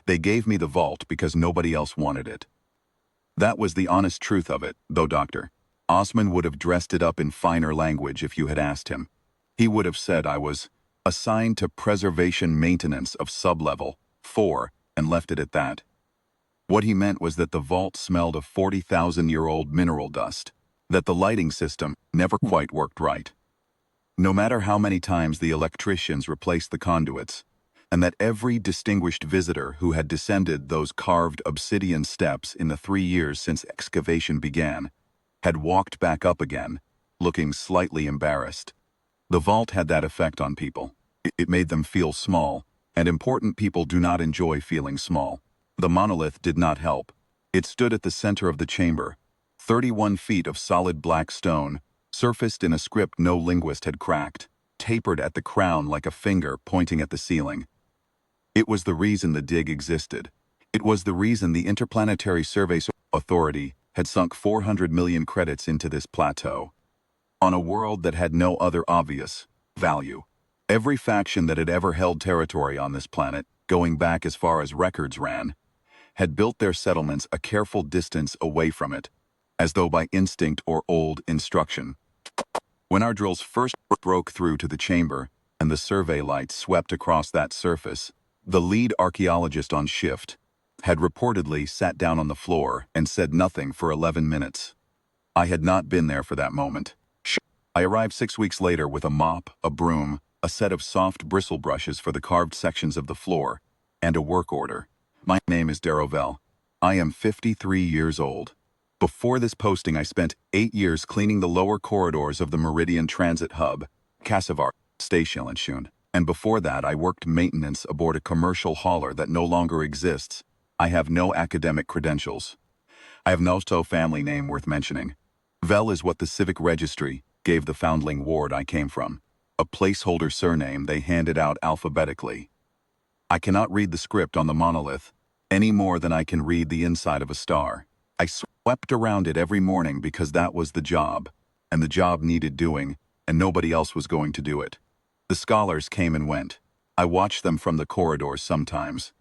They gave me the vault because nobody else wanted it. That was the honest truth of it, though, Doctor. Osman would have dressed it up in finer language if you had asked him. He would have said I was assigned to preservation maintenance of sublevel 4 and left it at that. What he meant was that the vault smelled of 40,000-year-old mineral dust, that the lighting system never quite worked right. No matter how many times the electricians replaced the conduits, and that every distinguished visitor who had descended those carved obsidian steps in the 3 years since excavation began had walked back up again, looking slightly embarrassed. The vault had that effect on people. It made them feel small, and important people do not enjoy feeling small. The monolith did not help. It stood at the center of the chamber, 31 feet of solid black stone, surfaced in a script no linguist had cracked, tapered at the crown like a finger pointing at the ceiling. It was the reason the dig existed. It was the reason the Interplanetary Survey Authority had sunk 400 million credits into this plateau. On a world that had no other obvious value. Every faction that had ever held territory on this planet, going back as far as records ran, had built their settlements a careful distance away from it, as though by instinct or old instruction. When our drills first broke through to the chamber and the survey lights swept across that surface, the lead archaeologist on shift had reportedly sat down on the floor and said nothing for 11 minutes. I had not been there for that moment. I arrived 6 weeks later with a mop, a broom, a set of soft bristle brushes for the carved sections of the floor, and a work order. My name is Darovell. I am 53 years old. Before this posting, I spent 8 years cleaning the lower corridors of the Meridian Transit Hub, Casavar Station, and before that I worked maintenance aboard a commercial hauler that no longer exists. I have no academic credentials. I have no family name worth mentioning. Vel is what the civic registry gave the foundling ward I came from, a placeholder surname they handed out alphabetically. I cannot read the script on the monolith, any more than I can read the inside of a star. I swept around it every morning because that was the job, and the job needed doing, and nobody else was going to do it. The scholars came and went. I watched them from the corridors sometimes,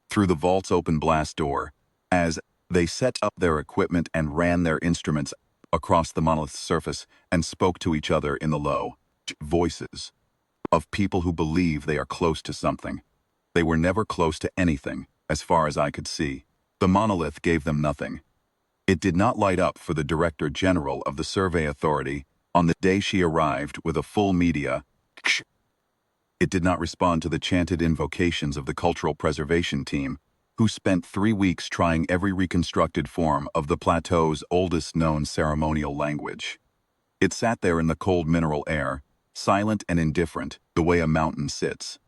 through the vault's open blast door, as they set up their equipment and ran their instruments across the monolith's surface and spoke to each other in the low voices of people who believe they are close to something. They were never close to anything, as far as I could see. The monolith gave them nothing. It did not light up for the Director General of the Survey Authority on the day she arrived with a full media. It did not respond to the chanted invocations of the Cultural Preservation Team, who spent 3 weeks trying every reconstructed form of the plateau's oldest known ceremonial language. It sat there in the cold mineral air, silent and indifferent, the way a mountain sits.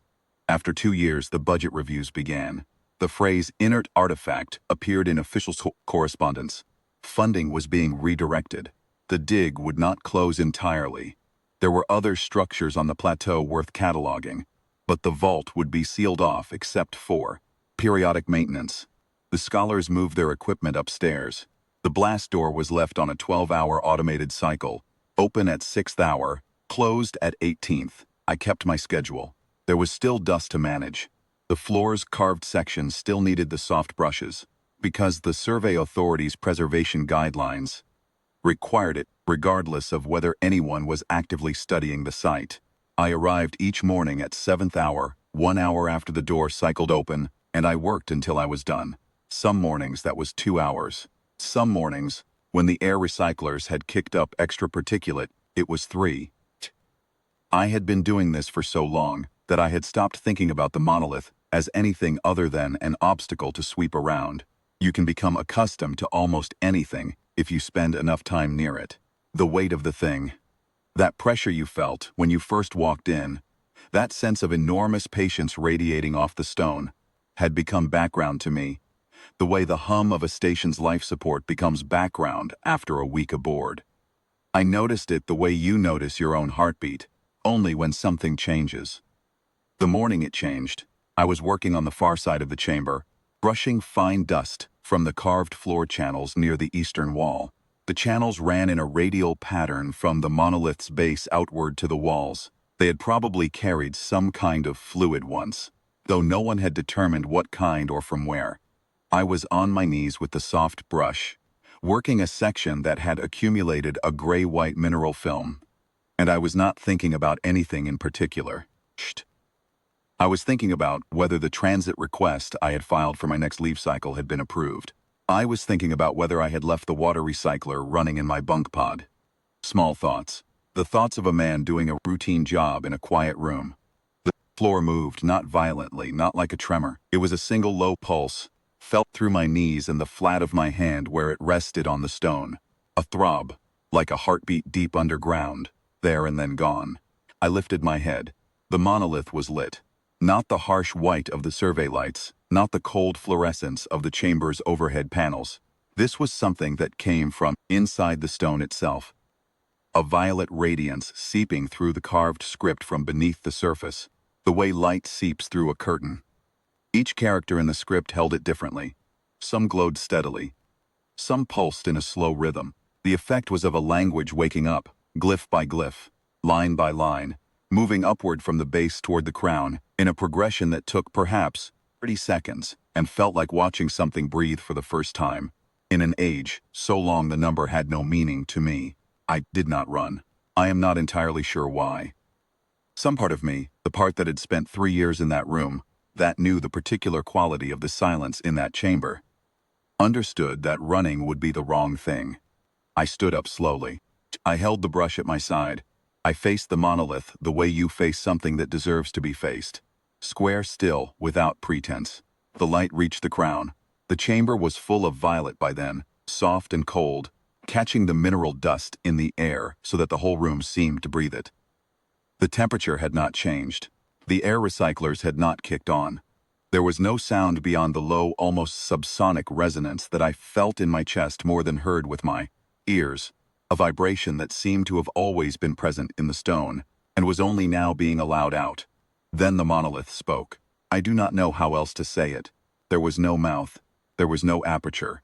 After 2 years, the budget reviews began. The phrase inert artifact appeared in official correspondence. Funding was being redirected. The dig would not close entirely. There were other structures on the plateau worth cataloging, but the vault would be sealed off except for periodic maintenance. The scholars moved their equipment upstairs. The blast door was left on a 12-hour automated cycle, open at 6th hour, closed at 18th. I kept my schedule. There was still dust to manage. The floor's carved sections still needed the soft brushes, because the Survey Authority's preservation guidelines required it, regardless of whether anyone was actively studying the site. I arrived each morning at 7th hour, 1 hour after the door cycled open, and I worked until I was done. Some mornings that was 2 hours. Some mornings, when the air recyclers had kicked up extra particulate, it was 3. I had been doing this for so long that I had stopped thinking about the monolith as anything other than an obstacle to sweep around. You can become accustomed to almost anything if you spend enough time near it. The weight of the thing, that pressure you felt when you first walked in, that sense of enormous patience radiating off the stone, had become background to me, the way the hum of a station's life support becomes background after a week aboard. I noticed it the way you notice your own heartbeat, only when something changes. The morning it changed, I was working on the far side of the chamber, brushing fine dust from the carved floor channels near the eastern wall. The channels ran in a radial pattern from the monolith's base outward to the walls. They had probably carried some kind of fluid once. though no one had determined what kind or from where. I was on my knees with the soft brush, working a section that had accumulated a gray-white mineral film, and I was not thinking about anything in particular. I was thinking about whether the transit request I had filed for my next leave cycle had been approved. I was thinking about whether I had left the water recycler running in my bunk pod. Small thoughts. The thoughts of a man doing a routine job in a quiet room. The floor moved, not violently, not like a tremor. It was a single low pulse, felt through my knees and the flat of my hand where it rested on the stone. A throb, like a heartbeat deep underground, there and then gone. I lifted my head. The monolith was lit. Not the harsh white of the survey lights, not the cold fluorescence of the chamber's overhead panels. This was something that came from inside the stone itself. A violet radiance seeping through the carved script from beneath the surface, the way light seeps through a curtain. Each character in the script held it differently. Some glowed steadily. Some pulsed in a slow rhythm. The effect was of a language waking up, glyph by glyph, line by line, moving upward from the base toward the crown, in a progression that took perhaps 30 seconds, and felt like watching something breathe for the first time. In an age so long the number had no meaning to me. I did not run. I am not entirely sure why. Some part of me, the part that had spent 3 years in that room, that knew the particular quality of the silence in that chamber, understood that running would be the wrong thing. I stood up slowly. I held the brush at my side. I faced the monolith the way you face something that deserves to be faced. Square still, without pretense. The light reached the crown. The chamber was full of violet by then, soft and cold, catching the mineral dust in the air so that the whole room seemed to breathe it. The temperature had not changed. The air recyclers had not kicked on. There was no sound beyond the low, almost subsonic resonance that I felt in my chest more than heard with my ears. A vibration that seemed to have always been present in the stone, and was only now being allowed out. Then the monolith spoke. I do not know how else to say it. There was no mouth. There was no aperture.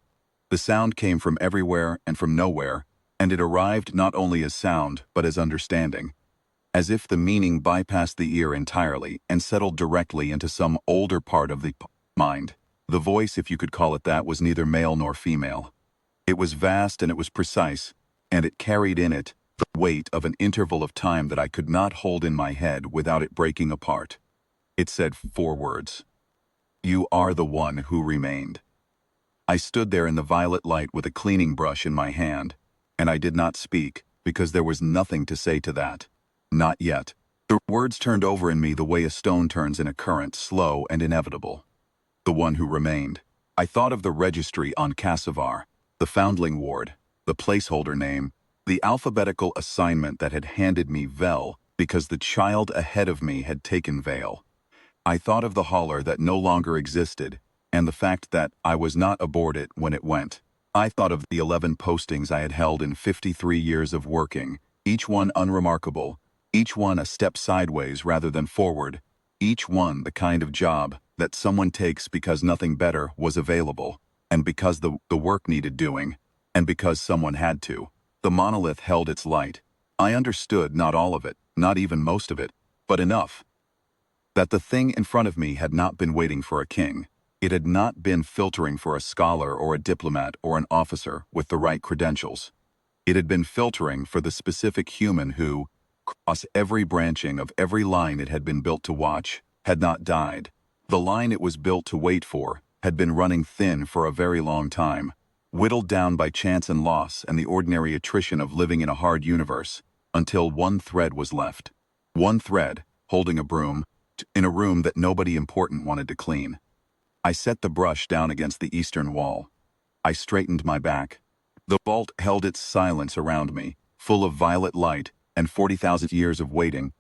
The sound came from everywhere and from nowhere, and it arrived not only as sound, but as understanding. As if the meaning bypassed the ear entirely and settled directly into some older part of the mind. The voice, if you could call it that, was neither male nor female. It was vast and it was precise, and it carried in it the weight of an interval of time that I could not hold in my head without it breaking apart. It said 4 words. You are the one who remained. I stood there in the violet light with a cleaning brush in my hand, and I did not speak because there was nothing to say to that. Not yet. The words turned over in me the way a stone turns in a current, slow and inevitable. The one who remained. I thought of the registry on Cassivar, the foundling ward, the placeholder name, the alphabetical assignment that had handed me Vel because the child ahead of me had taken Vale. I thought of the hauler that no longer existed, and the fact that I was not aboard it when it went. I thought of the 11 postings I had held in 53 years of working, each one unremarkable, each one a step sideways rather than forward, each one the kind of job that someone takes because nothing better was available, and because the work needed doing, and because someone had to. The monolith held its light. I understood not all of it, not even most of it, but enough. That the thing in front of me had not been waiting for a king. It had not been filtering for a scholar or a diplomat or an officer with the right credentials. It had been filtering for the specific human who, across every branching of every line it had been built to watch, had not died. The line it was built to wait for had been running thin for a very long time, whittled down by chance and loss and the ordinary attrition of living in a hard universe, until one thread was left. One thread, holding a broom, in a room that nobody important wanted to clean. I set the brush down against the eastern wall. I straightened my back. The vault held its silence around me, full of violet light and 40,000 years of waiting,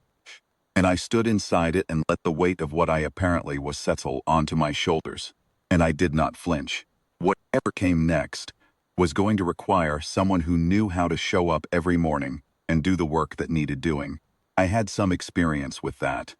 and I stood inside it and let the weight of what I apparently was settle onto my shoulders. And I did not flinch. Whatever came next was going to require someone who knew how to show up every morning and do the work that needed doing. I had some experience with that.